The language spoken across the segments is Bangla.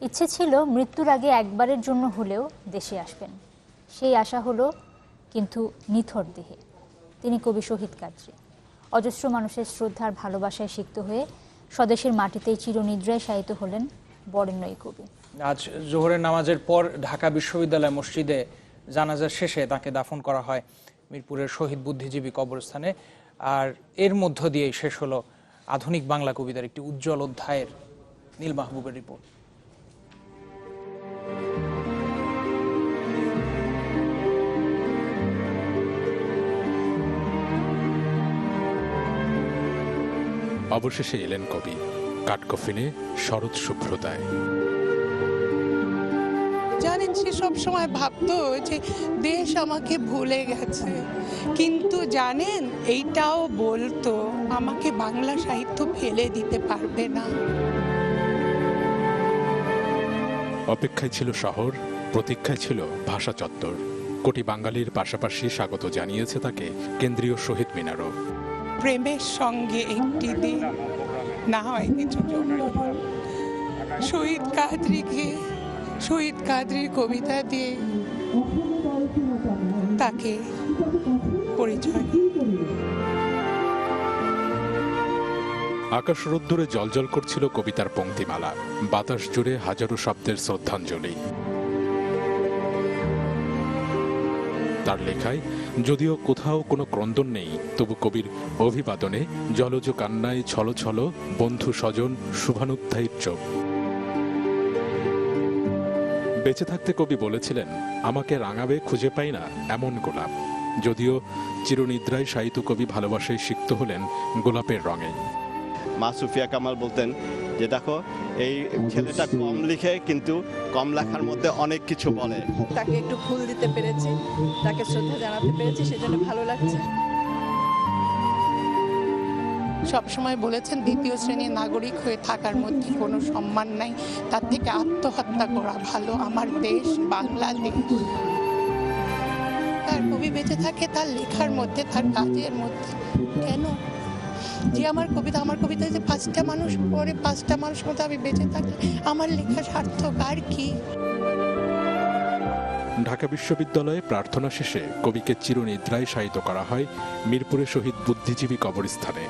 ইচ্ছে ছিল মৃত্যুর আগে একবারের জন্য হলেও দেশে আসবেন। সেই আশা হলো, কিন্তু নিথর দেহে। তিনি কবি শহীদ কাদরী। অজস্র মানুষের শ্রদ্ধার ভালোবাসায় সিক্ত হয়ে স্বদেশের মাটিতেই চিরনিদ্রায় শায়িত হলেন বরেণ্য এই কবি। আজ জোহরের নামাজের পর ঢাকা বিশ্ববিদ্যালয় মসজিদে জানাজা শেষে তাকে দাফন করা হয় মিরপুরের শহীদ বুদ্ধিজীবী কবরস্থানে। আর এর মধ্য দিয়েই শেষ হলো আধুনিক বাংলা কবিতার একটি উজ্জ্বল অধ্যায়ের। নীল মাহবুবের রিপোর্ট। অবশেষে এলেন কবি, কাঠকফিনে শরৎ শুভ্রতায়। জানেন, সে সব সময় ভাবতো যে দেশ আমাকে ভুলে গেছে, কিন্তু জানেন এইটাও বলতো আমাকে বাংলা সাহিত্য ফেলে দিতে পারবে না। অপেক্ষায় ছিল শহর, প্রতীক্ষায় ছিল ভাষা চত্বর। কোটি বাঙালির পাশাপাশি স্বাগত জানিয়েছে তাকে কেন্দ্রীয় শহীদ মিনারও। প্রেমের সঙ্গে একটি দিন না হয় কিছু জন্য শহীদ কাদরীর কবিতা দিয়ে তাকে পরিচয়। আকাশ রোদ্দুরে জলজল করছিল কবিতার পংক্তিমালা, বাতাস জুড়ে হাজারো শব্দের শ্রদ্ধাঞ্জলি। তার লেখায় যদিও কোথাও কোনো ক্রন্দন নেই, তবু কবির অভিবাদনে জলজ কান্নায় ছল ছল বন্ধু স্বজন শুভানুধ্যায়ীর চোখ। বেঁচে থাকতে কবি বলেছিলেন, আমাকে রাঙাবে খুঁজে পাই না এমন গোলাপ। যদিও চিরনিদ্রায় শায়িত কবি ভালোবাসায় সিক্ত হলেন গোলাপের রঙে। মা সুফিয়া কামাল বলতেন যে দেখো, এই ছেলেটা কম লিখে কিন্তু কম লেখার মধ্যে অনেক কিছু বলে। তাকে একটু ফুল দিতে পেরেছি, তাকে শ্রদ্ধা জানাতে পেরেছি, সেজন্য ভালো লাগছে। সবসময় বলেছেন দ্বিতীয় শ্রেণীর নাগরিক হয়ে থাকার মধ্যে কোনো সম্মান নাই, তার থেকে আত্মহত্যা করা ভালো। আমার দেশ বাংলাদেশ। তার কবি বেঁচে থাকে তার লেখার মধ্যে, তার কাজের মধ্যে। কেন যে আমার কবিতা যে 5টা মানুষ পড়ে, 5টা মানুষ মতো আমি বেঁচে থাকলে আমার লেখা সার্থক। আর কি? ঢাকা বিশ্ববিদ্যালয়ে প্রার্থনা শেষে কবিকে চিরনিদ্রায় শায়িত করা হয় মিরপুরে শহীদ বুদ্ধিজীবী কবরস্থানে।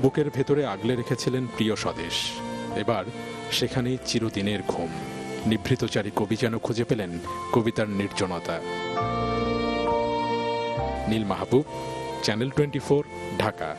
বুকের ভেতরে আগলে রেখেছিলেন প্রিয় স্বদেশ। এবার সেখানেই চিরদিনের ঘুম। নিভৃতচারী কবি যেন খুঁজে পেলেন কবিতার নির্জনতা। নীল মাহবুব, চ্যানেল 24, ঢাকা।